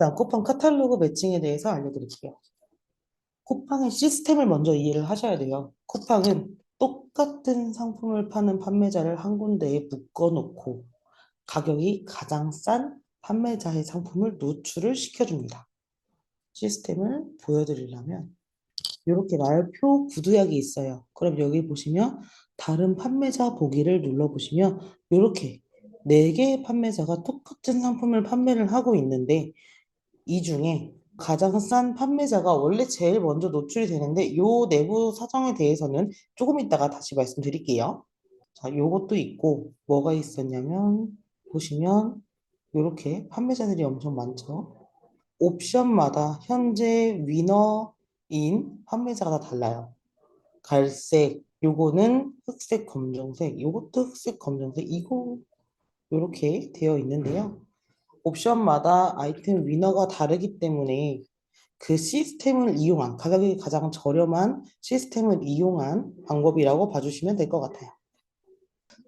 다음 쿠팡 카탈로그 매칭에 대해서 알려드릴게요. 쿠팡의 시스템을 먼저 이해를 하셔야 돼요. 쿠팡은 똑같은 상품을 파는 판매자를 한 군데에 묶어놓고 가격이 가장 싼 판매자의 상품을 노출을 시켜줍니다. 시스템을 보여드리려면 이렇게 말표 구두약이 있어요. 그럼 여기 보시면 다른 판매자 보기를 눌러보시면 이렇게 4개의 판매자가 똑같은 상품을 판매를 하고 있는데 이 중에 가장 싼 판매자가 원래 제일 먼저 노출이 되는데 이 내부 사정에 대해서는 조금 이따가 다시 말씀드릴게요. 자, 요것도 있고 뭐가 있었냐면 보시면 이렇게 판매자들이 엄청 많죠. 옵션마다 현재 위너인 판매자가 다 달라요. 갈색, 요거는 흑색, 검정색, 요것도 흑색, 검정색, 이거 이렇게 되어 있는데요. 옵션마다 아이템 위너가 다르기 때문에 그 시스템을 이용한, 가격이 가장 저렴한 시스템을 이용한 방법이라고 봐주시면 될 것 같아요.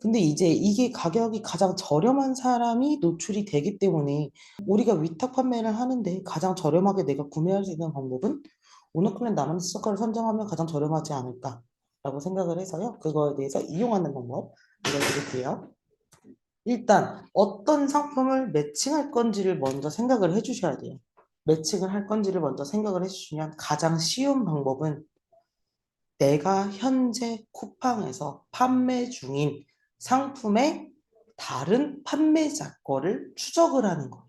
근데 이제 이게 가격이 가장 저렴한 사람이 노출이 되기 때문에 우리가 위탁 판매를 하는데 가장 저렴하게 내가 구매할 수 있는 방법은 오너클랜 나만의 스토커를 선정하면 가장 저렴하지 않을까라고 생각을 해서요. 그거에 대해서 이용하는 방법 알려드릴게요. 일단 어떤 상품을 매칭할 건지를 먼저 생각을 해주셔야 돼요. 매칭을 할 건지를 먼저 생각을 해주시면 가장 쉬운 방법은 내가 현재 쿠팡에서 판매 중인 상품의 다른 판매자 거를 추적을 하는 거예요.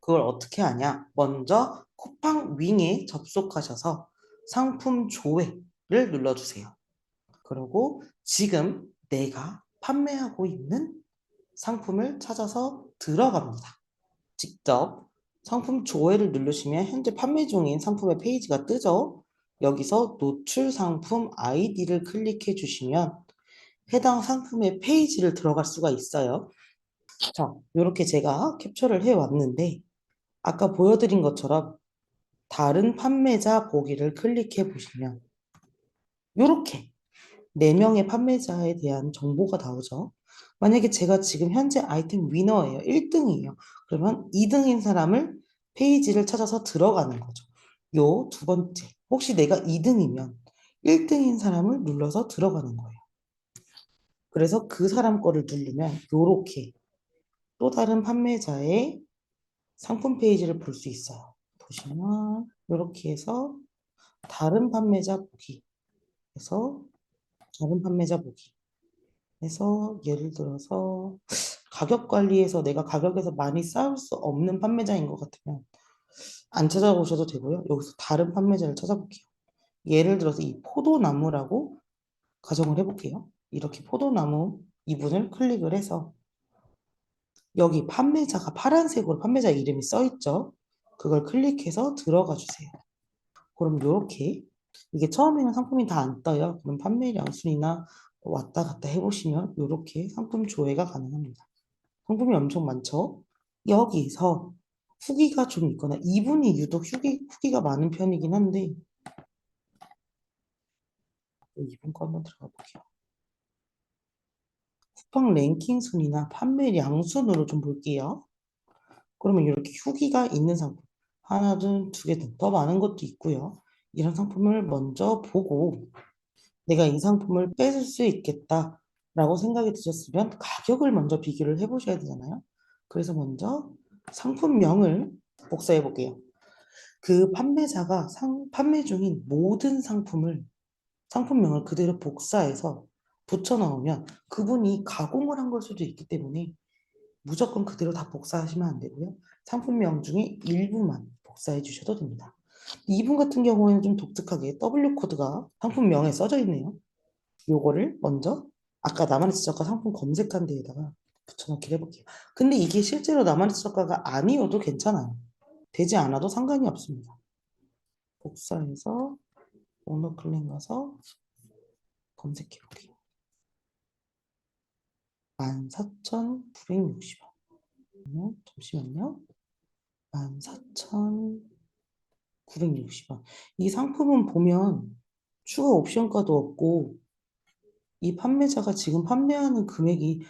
그걸 어떻게 하냐? 먼저 쿠팡 윙에 접속하셔서 상품 조회를 눌러주세요. 그리고 지금 내가 판매하고 있는 상품을 찾아서 들어갑니다. 직접 상품 조회를 누르시면 현재 판매 중인 상품의 페이지가 뜨죠. 여기서 노출 상품 아이디를 클릭해 주시면 해당 상품의 페이지를 들어갈 수가 있어요. 자, 이렇게 제가 캡처를 해 왔는데 아까 보여드린 것처럼 다른 판매자 보기를 클릭해 보시면 이렇게 4명의 판매자에 대한 정보가 나오죠. 만약에 제가 지금 현재 아이템 위너예요. 1등이에요. 그러면 2등인 사람을 페이지를 찾아서 들어가는 거죠. 요 두 번째, 혹시 내가 2등이면 1등인 사람을 눌러서 들어가는 거예요. 그래서 그 사람 거를 누르면 요렇게 또 다른 판매자의 상품 페이지를 볼 수 있어요. 보시면 이렇게 해서 다른 판매자 보기 해서 다른 판매자 보기 해서 예를 들어서 가격 관리에서 내가 가격에서 많이 싸울 수 없는 판매자인 것 같으면 안 찾아보셔도 되고요. 여기서 다른 판매자를 찾아볼게요. 예를 들어서 이 포도나무라고 가정을 해볼게요. 이렇게 포도나무 이분을 클릭을 해서 여기 판매자가 파란색으로 판매자 이름이 써 있죠. 그걸 클릭해서 들어가 주세요. 그럼 이렇게 이게 처음에는 상품이 다 안 떠요. 그럼 판매량 순이나 왔다 갔다 해보시면 이렇게 상품 조회가 가능합니다. 상품이 엄청 많죠? 여기서 후기가 좀 있거나 이분이 유독 후기가 많은 편이긴 한데 이분 거 한번 들어가 볼게요. 쿠팡 랭킹 순위나 판매량 순으로 좀 볼게요. 그러면 이렇게 후기가 있는 상품 하나든 두 개든 더 많은 것도 있고요. 이런 상품을 먼저 보고 내가 이 상품을 뺏을 수 있겠다라고 생각이 드셨으면 가격을 먼저 비교를 해보셔야 되잖아요. 그래서 먼저 상품명을 복사해 볼게요. 그 판매자가 판매 중인 모든 상품명을 그대로 복사해서 붙여 넣으면 그분이 가공을 한 걸 수도 있기 때문에 무조건 그대로 다 복사하시면 안 되고요. 상품명 중에 일부만 복사해 주셔도 됩니다. 이분 같은 경우에는 좀 독특하게 W 코드가 상품명에 써져 있네요. 요거를 먼저 아까 나만의 지적과 상품 검색한 데에다가 붙여넣기를 해볼게요. 근데 이게 실제로 나만의 지적과가 아니어도 괜찮아요. 되지 않아도 상관이 없습니다. 복사해서 오너 클릭 가서 검색해볼게요. 14,960원. 잠시만요. 14,960원. 이 상품은 보면 추가 옵션가도 없고 이 판매자가 지금 판매하는 금액이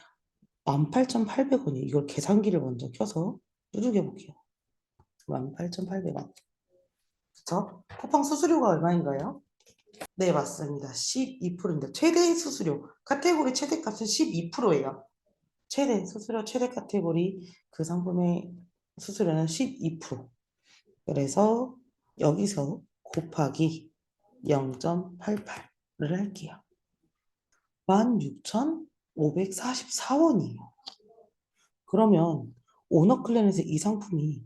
18,800원이에요. 이걸 계산기를 먼저 켜서 두들겨 볼게요. 18,800원. 그쵸? 쿠팡 수수료가 얼마인가요? 네, 맞습니다. 12%입니다. 최대 수수료. 카테고리 최대값은 12%예요. 최대 수수료, 최대 카테고리 그 상품의 수수료는 12%. 그래서 여기서 곱하기 0.88을 할게요. 16,544원이에요. 그러면 오너클랜에서 이 상품이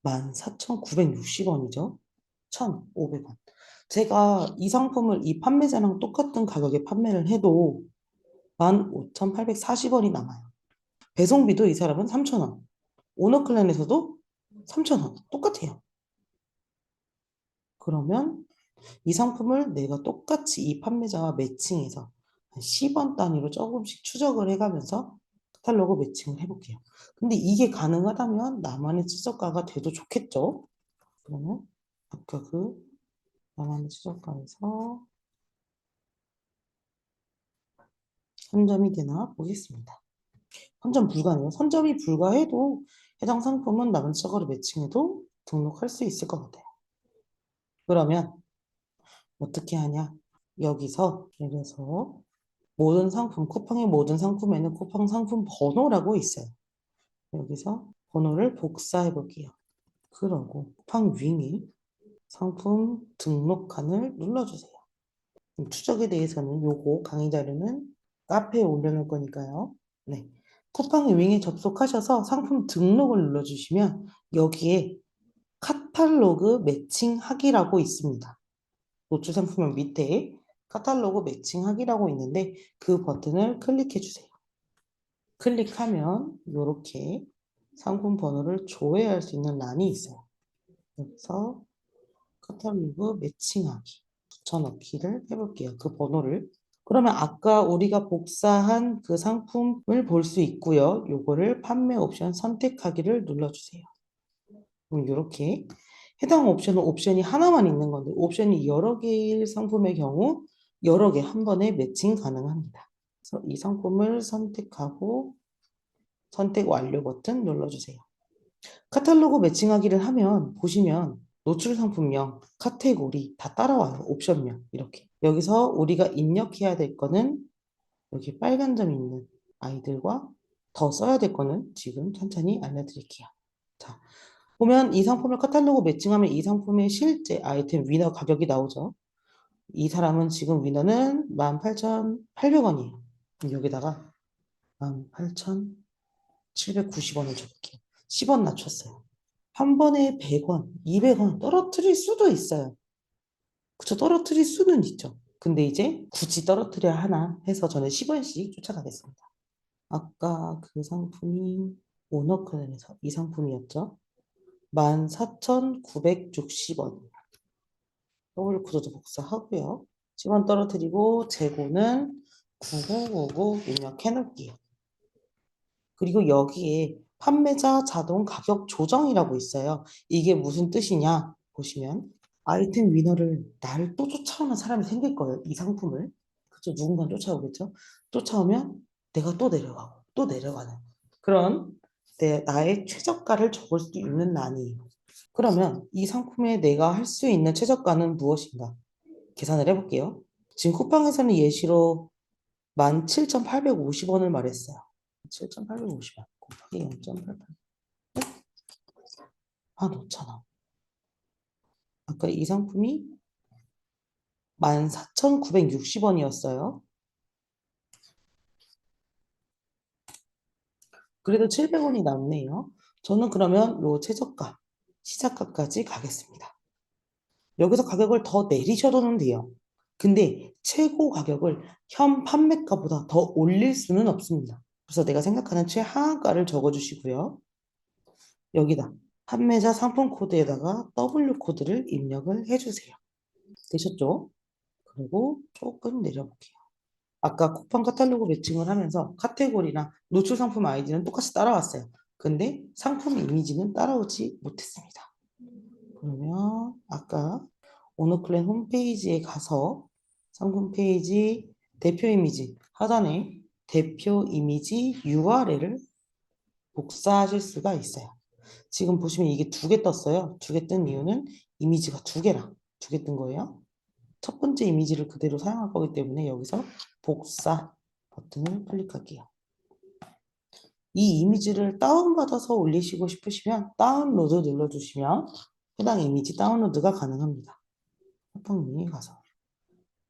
14,960원이죠. 1,500원. 제가 이 상품을 이 판매자랑 똑같은 가격에 판매를 해도 15,840원이 남아요. 배송비도 이 사람은 3,000원. 오너클랜에서도 3,000원. 똑같아요. 그러면 이 상품을 내가 똑같이 이 판매자와 매칭해서 한 10원 단위로 조금씩 추적을 해가면서 카탈로그 매칭을 해볼게요. 근데 이게 가능하다면 나만의 최저가가 돼도 좋겠죠? 그러면 아까 그 나만의 최저가에서 선점이 되나 보겠습니다. 선점 불가네요. 선점이 불가해도 해당 상품은 나만 최저가로 매칭해도 등록할 수 있을 것 같아요. 그러면 어떻게 하냐? 여기서 예를 들어서 모든 상품, 쿠팡의 모든 상품에는 쿠팡 상품 번호라고 있어요. 여기서 번호를 복사해 볼게요. 그러고 쿠팡 윙이 상품 등록칸을 눌러주세요. 추적에 대해서는 요거 강의 자료는 카페에 올려놓을 거니까요. 네. 쿠팡 윙에 접속하셔서 상품 등록을 눌러주시면 여기에 카탈로그 매칭하기라고 있습니다. 노출 상품명 밑에 카탈로그 매칭하기라고 있는데 그 버튼을 클릭해 주세요. 클릭하면 이렇게 상품 번호를 조회할 수 있는 란이 있어요. 여기서 카탈로그 매칭하기 붙여넣기를 해볼게요. 그 번호를. 그러면 아까 우리가 복사한 그 상품을 볼 수 있고요. 요거를 판매 옵션 선택하기를 눌러주세요. 그럼 이렇게 해당 옵션은 옵션이 하나만 있는 건데 옵션이 여러 개의 상품의 경우 여러 개 한 번에 매칭 가능합니다. 그래서 이 상품을 선택하고 선택 완료 버튼 눌러주세요. 카탈로그 매칭하기를 하면 보시면 노출 상품명, 카테고리 다 따라와요. 옵션명 이렇게. 여기서 우리가 입력해야 될 거는 여기 빨간 점 있는 아이들과 더 써야 될 거는 지금 천천히 알려드릴게요. 자, 보면 이 상품을 카탈로그 매칭하면 이 상품의 실제 아이템 위너 가격이 나오죠. 이 사람은 지금 위너는 18,800원이에요. 여기다가 18,790원을 줄게요. 10원 낮췄어요. 한 번에 100원, 200원 떨어뜨릴 수도 있어요. 그쵸, 떨어뜨릴 수는 있죠. 근데 이제 굳이 떨어뜨려야 하나 해서 저는 10원씩 쫓아가겠습니다. 아까 그 상품이 오너클랜에서 이 상품이었죠. 14,960원. 더블 구조도 복사하고요. 10원 떨어뜨리고 재고는 9999 입력해 놓을게요. 그리고 여기에 판매자 자동 가격 조정이라고 있어요. 이게 무슨 뜻이냐 보시면 아이템 위너를 나를 또 쫓아오는 사람이 생길 거예요. 이 상품을. 그죠? 누군가 쫓아오겠죠? 쫓아오면 내가 또 내려가고 또 내려가는 그런 나의 최저가를 적을 수 있는 난이에요. 그러면 이 상품에 내가 할 수 있는 최저가는 무엇인가? 계산을 해볼게요. 지금 쿠팡에서는 예시로 17,850원을 말했어요. 7,850원 곱하기 0.88. 15,000원. 아까 이 상품이 14,960원이었어요. 그래도 700원이 남네요. 저는 그러면 요 최저가, 시작가까지 가겠습니다. 여기서 가격을 더 내리셔도는 돼요. 근데 최고 가격을 현 판매가보다 더 올릴 수는 없습니다. 그래서 내가 생각하는 최하한가를 적어주시고요. 여기다 판매자 상품 코드에다가 W 코드를 입력을 해주세요. 되셨죠? 그리고 조금 내려볼게요. 아까 쿠팡 카탈로그 매칭을 하면서 카테고리나 노출 상품 아이디는 똑같이 따라왔어요. 근데 상품 이미지는 따라오지 못했습니다. 그러면 아까 오너클랜 홈페이지에 가서 상품 페이지 대표 이미지 하단에 대표 이미지 URL을 복사하실 수가 있어요. 지금 보시면 이게 두 개 떴어요. 두 개 뜬 이유는 이미지가 두 개랑 두 개 뜬 거예요. 첫 번째 이미지를 그대로 사용할 거기 때문에 여기서 복사 버튼을 클릭할게요. 이 이미지를 다운받아서 올리시고 싶으시면 다운로드 눌러주시면 해당 이미지 다운로드가 가능합니다. 쿠팡링에 가서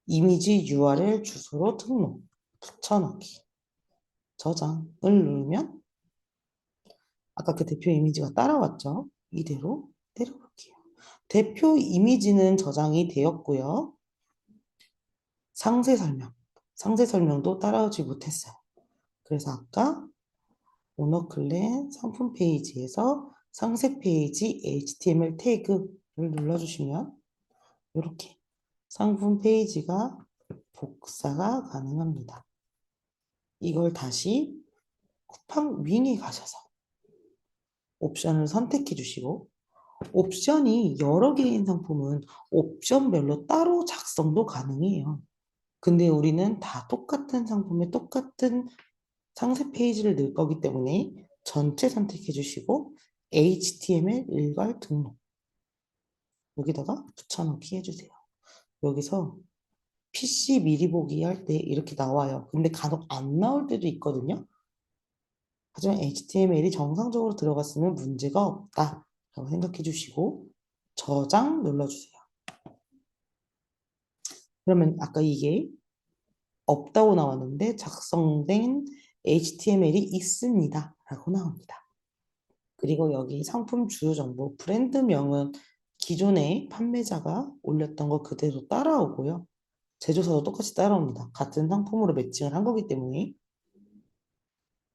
이미지 URL 주소로 등록, 붙여넣기, 저장을 누르면 아까 그 대표 이미지가 따라왔죠? 이대로 내려볼게요. 대표 이미지는 저장이 되었고요. 상세 설명도 따라오지 못했어요. 그래서 아까 오너클랜 상품 페이지에서 상세 페이지 HTML 태그를 눌러주시면 이렇게 상품 페이지가 복사가 가능합니다. 이걸 다시 쿠팡 윙에 가셔서 옵션을 선택해 주시고 옵션이 여러 개인 상품은 옵션별로 따로 작성도 가능해요. 근데 우리는 다 똑같은 상품에 똑같은 상세 페이지를 넣을 거기 때문에 전체 선택해 주시고 HTML 일괄 등록 여기다가 붙여넣기 해주세요. 여기서 PC 미리 보기 할 때 이렇게 나와요. 근데 간혹 안 나올 때도 있거든요. 하지만 HTML이 정상적으로 들어갔으면 문제가 없다 라고 생각해 주시고 저장 눌러주세요. 그러면 아까 이게 없다고 나왔는데 작성된 HTML이 있습니다 라고 나옵니다. 그리고 여기 상품 주요 정보 브랜드명은 기존에 판매자가 올렸던 거 그대로 따라오고요. 제조사도 똑같이 따라옵니다. 같은 상품으로 매칭을 한 거기 때문에.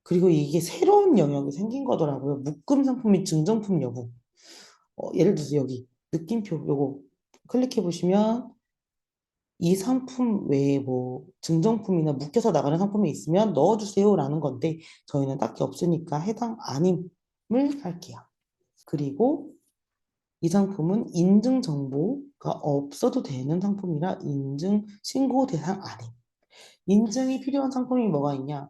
그리고 이게 새로운 영역이 생긴 거더라고요. 묶음 상품 및 증정품 여부. 예를 들어서 여기 느낌표 요거 클릭해 보시면 이 상품 외에 뭐 증정품이나 묶여서 나가는 상품이 있으면 넣어주세요 라는 건데 저희는 딱히 없으니까 해당 아님을 할게요. 그리고 이 상품은 인증 정보가 없어도 되는 상품이라 인증 신고 대상 아님. 인증이 필요한 상품이 뭐가 있냐?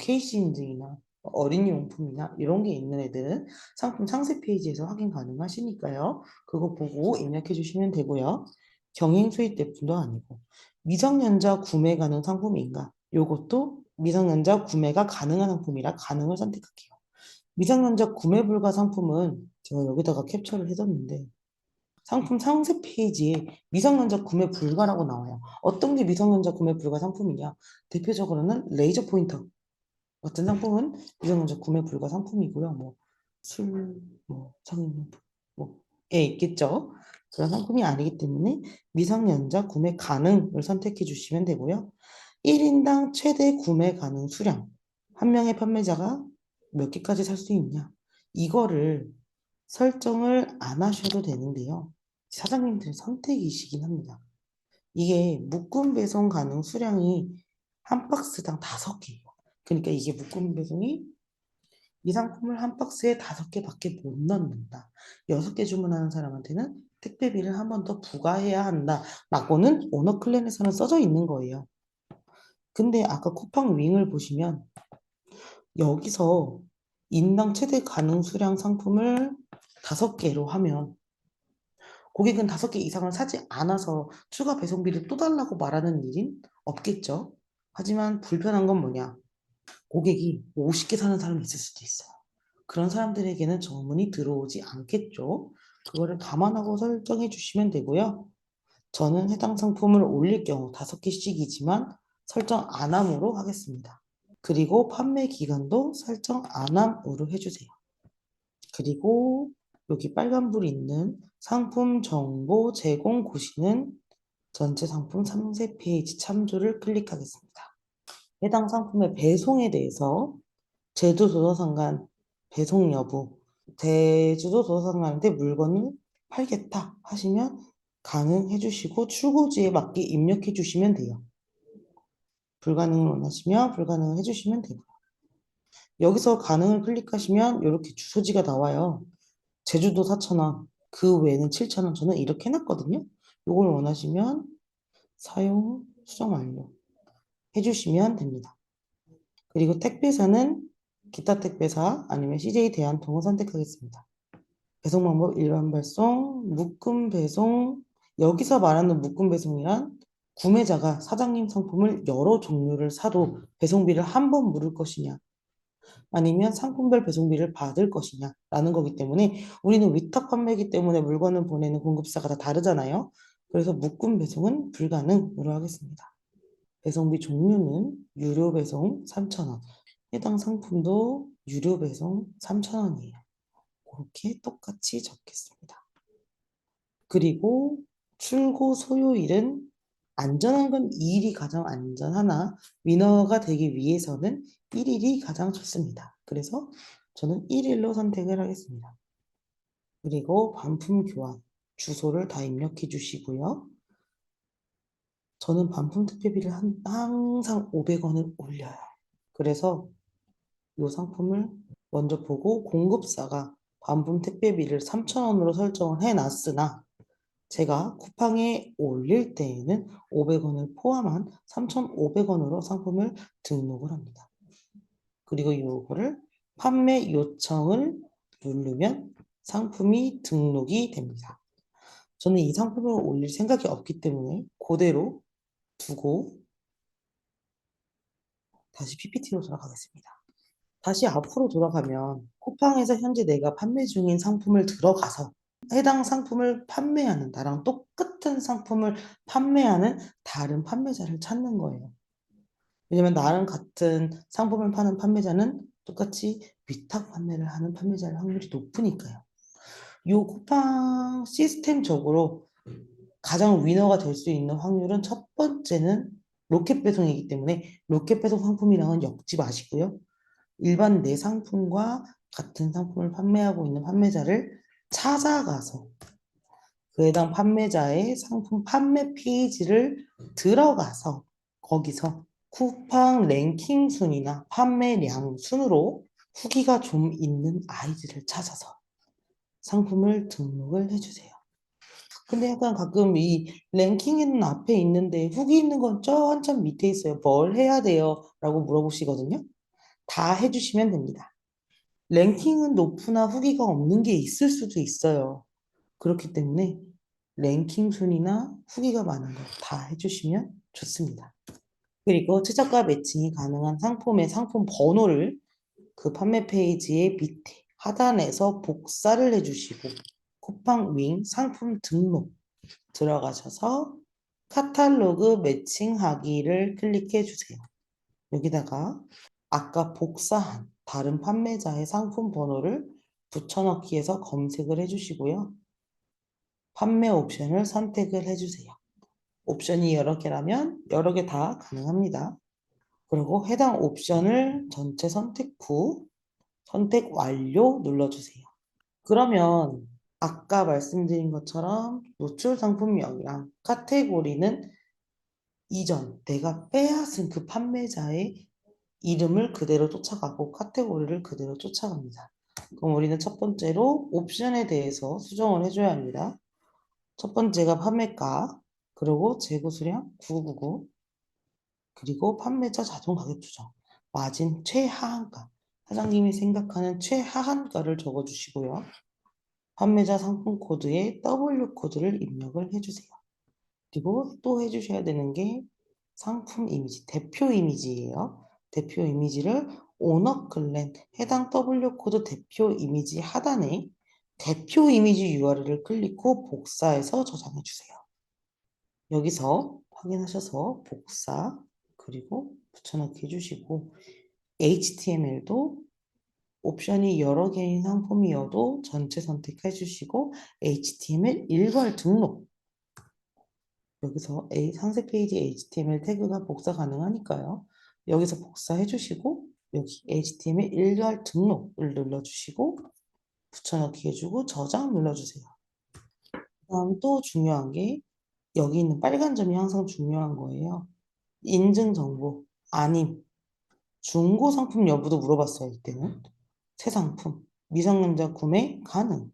KC 인증이나 어린이용품이나 이런 게 있는 애들은 상품 상세 페이지에서 확인 가능하시니까요. 그거 보고 입력해 주시면 되고요. 경행 수입 제품도 아니고 미성년자 구매 가능 상품인가? 요것도 미성년자 구매가 가능한 상품이라 가능을 선택할게요. 미성년자 구매 불가 상품은 제가 여기다가 캡처를 해뒀는데 상품 상세 페이지에 미성년자 구매 불가라고 나와요. 어떤 게 미성년자 구매 불가 상품이냐? 대표적으로는 레이저 포인터 같은 상품은 미성년자 구매 불가 상품이고요. 뭐 술, 뭐 성인용품, 뭐에 있겠죠. 그런 상품이 아니기 때문에 미성년자 구매 가능을 선택해 주시면 되고요. 1인당 최대 구매 가능 수량. 한 명의 판매자가 몇 개까지 살 수 있냐? 이거를 설정을 안 하셔도 되는데요. 사장님들의 선택이시긴 합니다. 이게 묶음 배송 가능 수량이 한 박스당 5개예요. 그러니까 이게 묶음 배송이 이 상품을 한 박스에 5개밖에 못 넣는다. 6개 주문하는 사람한테는 택배비를 한 번 더 부과해야 한다. 라고는 오너클랜에서는 써져 있는 거예요. 근데 아까 쿠팡 윙을 보시면 여기서 인당 최대 가능 수량 상품을 5개로 하면 고객은 5개 이상을 사지 않아서 추가 배송비를 또 달라고 말하는 일은 없겠죠. 하지만 불편한 건 뭐냐? 고객이 50개 사는 사람이 있을 수도 있어요. 그런 사람들에게는 주문이 들어오지 않겠죠. 그거를 감안하고 설정해 주시면 되고요. 저는 해당 상품을 올릴 경우 5개씩이지만 설정 안 함으로 하겠습니다. 그리고 판매 기간도 설정 안 함으로 해주세요. 그리고 여기 빨간불이 있는 상품 정보 제공 고시는 전체 상품 상세 페이지 참조를 클릭하겠습니다. 해당 상품의 배송에 대해서 제주도서상간 배송 여부, 제주도 도서상간한테 물건을 팔겠다 하시면 가능해 주시고 출고지에 맞게 입력해 주시면 돼요. 불가능을 원하시면 불가능을 해주시면 되고요. 여기서 가능을 클릭하시면 이렇게 주소지가 나와요. 제주도 4,000원, 그 외에는 7,000원. 저는 이렇게 해놨거든요. 이걸 원하시면 사용 수정 완료 해주시면 됩니다. 그리고 택배사는 기타 택배사 아니면 CJ 대한통을 선택하겠습니다. 배송 방법 일반 발송, 묶음 배송. 여기서 말하는 묶음 배송이란 구매자가 사장님 상품을 여러 종류를 사도 배송비를 한 번 물을 것이냐, 아니면 상품별 배송비를 받을 것이냐라는 거기 때문에 우리는 위탁 판매이기 때문에 물건을 보내는 공급사가 다 다르잖아요. 그래서 묶음 배송은 불가능으로 하겠습니다. 배송비 종류는 유료 배송 3,000원, 해당 상품도 유료 배송 3,000원이에요. 그렇게 똑같이 적겠습니다. 그리고 출고 소요일은 안전한 건 2일이 가장 안전하나 위너가 되기 위해서는 1일이 가장 좋습니다. 그래서 저는 1일로 선택을 하겠습니다. 그리고 반품 교환 주소를 다 입력해 주시고요. 저는 반품 택배비를 항상 500원을 올려요. 그래서 이 상품을 먼저 보고 공급사가 반품 택배비를 3,000원으로 설정을 해놨으나 제가 쿠팡에 올릴 때에는 500원을 포함한 3,500원으로 상품을 등록을 합니다. 그리고 이거를 판매 요청을 누르면 상품이 등록이 됩니다. 저는 이 상품을 올릴 생각이 없기 때문에 그대로 두고 다시 PPT로 돌아가겠습니다. 다시 앞으로 돌아가면 쿠팡에서 현재 내가 판매 중인 상품을 들어가서 해당 상품을 판매하는 나랑 똑같은 상품을 판매하는 다른 판매자를 찾는 거예요. 왜냐면 나랑 같은 상품을 파는 판매자는 똑같이 위탁 판매를 하는 판매자일 확률이 높으니까요. 이 쿠팡 시스템적으로 가장 위너가 될 수 있는 확률은 첫 번째는 로켓 배송이기 때문에 로켓 배송 상품이랑은 엮지 마시고요. 일반 내 상품과 같은 상품을 판매하고 있는 판매자를 찾아가서 그 해당 판매자의 상품 판매 페이지를 들어가서 거기서 쿠팡 랭킹 순위나 판매량 순으로 후기가 좀 있는 아이들을 찾아서 상품을 등록을 해주세요. 근데 약간 가끔 이 랭킹에는 앞에 있는데 후기 있는 건 저 한참 밑에 있어요. 뭘 해야 돼요? 라고 물어보시거든요. 다 해주시면 됩니다. 랭킹은 높으나 후기가 없는 게 있을 수도 있어요. 그렇기 때문에 랭킹 순위나 후기가 많은 거 다 해주시면 좋습니다. 그리고 최저가 매칭이 가능한 상품의 상품 번호를 그 판매 페이지의 밑에 하단에서 복사를 해주시고 쿠팡 윙 상품 등록 들어가셔서 카탈로그 매칭하기를 클릭해 주세요. 여기다가 아까 복사한 다른 판매자의 상품 번호를 붙여넣기 해서 검색을 해주시고요. 판매 옵션을 선택을 해주세요. 옵션이 여러 개라면 여러 개 다 가능합니다. 그리고 해당 옵션을 전체 선택 후 선택 완료 눌러주세요. 그러면 아까 말씀드린 것처럼 노출 상품명이랑 카테고리는 이전 내가 빼앗은 그 판매자의 이름을 그대로 쫓아가고 카테고리를 그대로 쫓아갑니다. 그럼 우리는 첫 번째로 옵션에 대해서 수정을 해줘야 합니다. 첫 번째가 판매가, 그리고 재고 수량 999, 그리고 판매자 자동 가격 조정, 마진 최하한가, 사장님이 생각하는 최하한가를 적어주시고요. 판매자 상품 코드에 W 코드를 입력을 해주세요. 그리고 또 해주셔야 되는 게 상품 이미지, 대표 이미지예요. 대표 이미지를 오너 클랜 해당 W 코드 대표 이미지 하단에 대표 이미지 URL을 클릭 후 복사해서 저장해 주세요. 여기서 확인하셔서 복사 그리고 붙여넣기 해주시고 HTML도 옵션이 여러 개인 상품이어도 전체 선택해 주시고 HTML 일괄 등록 여기서 상세 페이지 HTML 태그가 복사 가능하니까요. 여기서 복사해 주시고 여기 HTML 일괄 등록을 눌러주시고 붙여넣기 해주고 저장 눌러주세요. 다음 또 중요한 게 여기 있는 빨간 점이 항상 중요한 거예요. 인증 정보 아님 중고 상품 여부도 물어봤어요. 이때는 새 상품 미성년자 구매 가능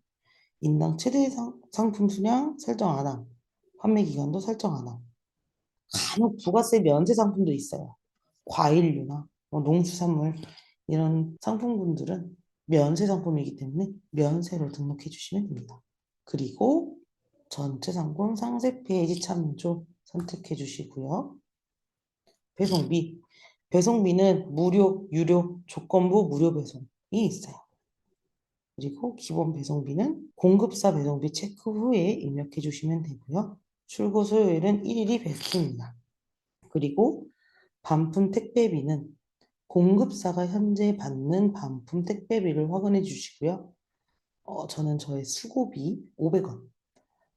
인당 최대 상품 수량 설정 안 함. 판매 기간도 설정 안 함. 간혹 부가세 면제 상품도 있어요. 과일류나 뭐 농수산물 이런 상품군들은 면세 상품이기 때문에 면세로 등록해 주시면 됩니다. 그리고 전체 상품 상세 페이지 참조 선택해 주시고요. 배송비. 배송비는 무료, 유료, 조건부 무료 배송이 있어요. 그리고 기본 배송비는 공급사 배송비 체크 후에 입력해 주시면 되고요. 출고 소요일은 1일이 베스트입니다. 그리고 반품 택배비는 공급사가 현재 받는 반품 택배비를 확인해 주시고요. 저는 저의 수고비 500원.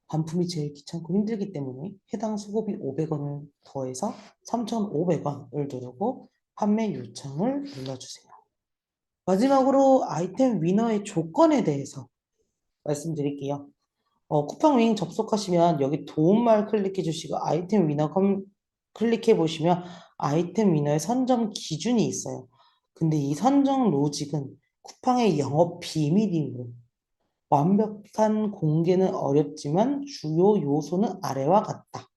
반품이 제일 귀찮고 힘들기 때문에 해당 수고비 500원을 더해서 3,500원을 누르고 판매 요청을 눌러주세요. 마지막으로 아이템 위너의 조건에 대해서 말씀드릴게요. 쿠팡 윙 접속하시면 여기 도움말 클릭해 주시고 아이템 위너 클릭해 보시면 아이템 위너의 선정 기준이 있어요. 근데 이 선정 로직은 쿠팡의 영업 비밀이므로 완벽한 공개는 어렵지만 주요 요소는 아래와 같다.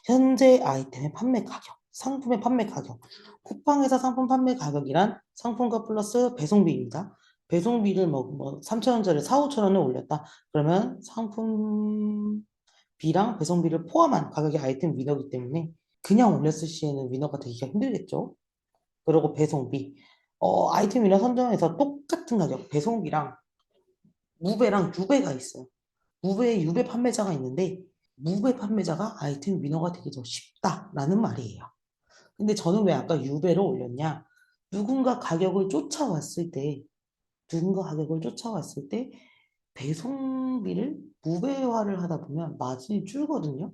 현재 아이템의 판매 가격, 상품의 판매 가격. 쿠팡에서 상품 판매 가격이란 상품가 플러스 배송비입니다. 배송비를 3,000원짜리 4, 5,000원을 올렸다. 그러면 상품비랑 배송비를 포함한 가격의 아이템 위너이기 때문에 그냥 올렸을 시에는 위너가 되기가 힘들겠죠. 그리고 배송비. 아이템 위너 선정에서 똑같은 가격, 배송비랑 무배랑 유배가 있어요. 무배, 유배 판매자가 있는데 무배 판매자가 아이템 위너가 되기 더 쉽다라는 말이에요. 근데 저는 왜 아까 유배로 올렸냐? 누군가 가격을 쫓아왔을 때, 누군가 가격을 쫓아왔을 때 배송비를 무배화를 하다 보면 마진이 줄거든요.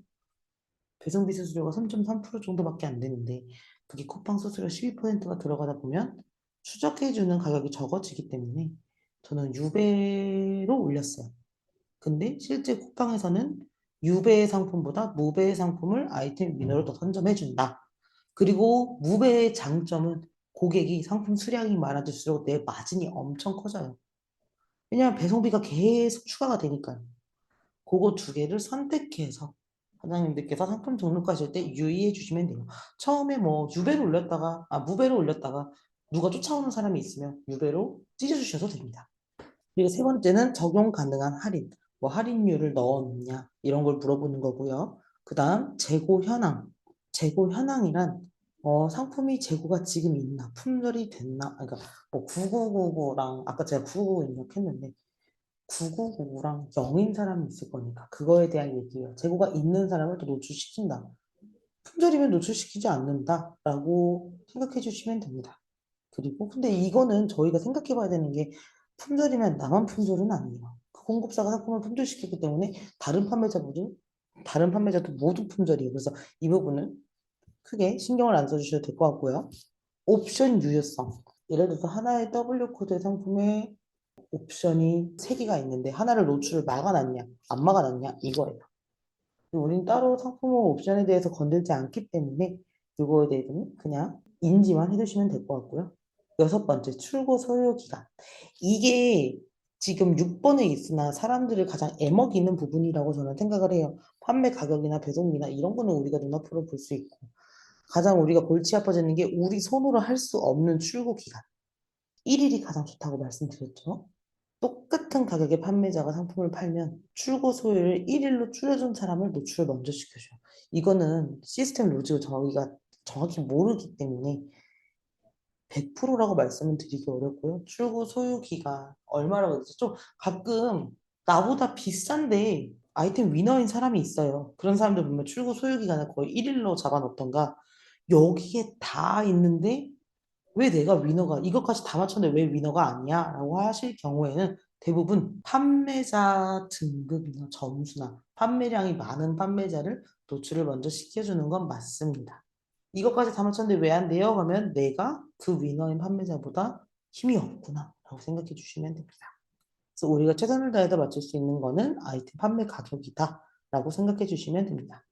배송비 수수료가 3.3% 정도밖에 안 되는데 그게 쿠팡 수수료 12%가 들어가다 보면 추적해주는 가격이 적어지기 때문에 저는 유배로 올렸어요. 근데 실제 쿠팡에서는 유배의 상품보다 무배의 상품을 아이템 위너로 더 선점해준다. 그리고 무배의 장점은 고객이 상품 수량이 많아질수록 내 마진이 엄청 커져요. 왜냐하면 배송비가 계속 추가가 되니까요. 그거 두 개를 선택해서 사장님들께서 상품 등록하실 때 유의해 주시면 돼요. 처음에 뭐 무배로 올렸다가 누가 쫓아오는 사람이 있으면 유배로 찢어주셔도 됩니다. 그리고 세 번째는 적용 가능한 할인. 뭐 할인율을 넣었느냐 이런 걸 물어보는 거고요. 그 다음 재고 현황. 재고 현황이란 상품이 재고가 지금 있나 품절이 됐나 그러니까 뭐 9999랑 아까 제가 9999 입력했는데 9999랑 0인 사람이 있을 거니까 그거에 대한 얘기예요. 재고가 있는 사람을 또 노출시킨다. 품절이면 노출시키지 않는다라고 생각해 주시면 됩니다. 그리고 근데 이거는 저희가 생각해 봐야 되는 게 품절이면 나만 품절은 아니에요. 그 공급사가 상품을 품절시키기 때문에 다른 판매자도 모두 품절이에요. 그래서 이 부분은 크게 신경을 안 써주셔도 될 것 같고요. 옵션 유효성. 예를 들어서 하나의 W 코드 상품에 옵션이 3개가 있는데 하나를 노출을 막아놨냐, 안 막아놨냐 이거예요. 우린 따로 상품 옵션에 대해서 건들지 않기 때문에 이거에 대해서는 그냥 인지만 해두시면 될 것 같고요. 여섯 번째, 출고 소요 기간. 이게 지금 6번에 있으나 사람들을 가장 애먹이는 부분이라고 저는 생각을 해요. 판매 가격이나 배송비나 이런 거는 우리가 눈앞으로 볼 수 있고 가장 우리가 골치 아파지는 게 우리 손으로 할 수 없는 출고 기간. 1일이 가장 좋다고 말씀드렸죠. 똑같은 가격의 판매자가 상품을 팔면 출고 소요를 1일로 줄여준 사람을 노출을 먼저 시켜줘요. 이거는 시스템 로직을 저희가 정확히 모르기 때문에 100%라고 말씀을 드리기 어렵고요. 출고 소요 기간 얼마라고 했죠? 좀 가끔 나보다 비싼데 아이템 위너인 사람이 있어요. 그런 사람들 보면 출고 소요 기간을 거의 1일로 잡아놓던가 여기에 다 있는데 왜 내가 위너가 이것까지 다 맞췄는데 왜 위너가 아니야? 라고 하실 경우에는 대부분 판매자 등급이나 점수나 판매량이 많은 판매자를 노출을 먼저 시켜주는 건 맞습니다. 이것까지 다 맞췄는데 왜 안 돼요? 그러면 내가 그 위너인 판매자보다 힘이 없구나 라고 생각해 주시면 됩니다. 그래서 우리가 최선을 다해서 맞출 수 있는 거는 아이템 판매 가격이다 라고 생각해 주시면 됩니다.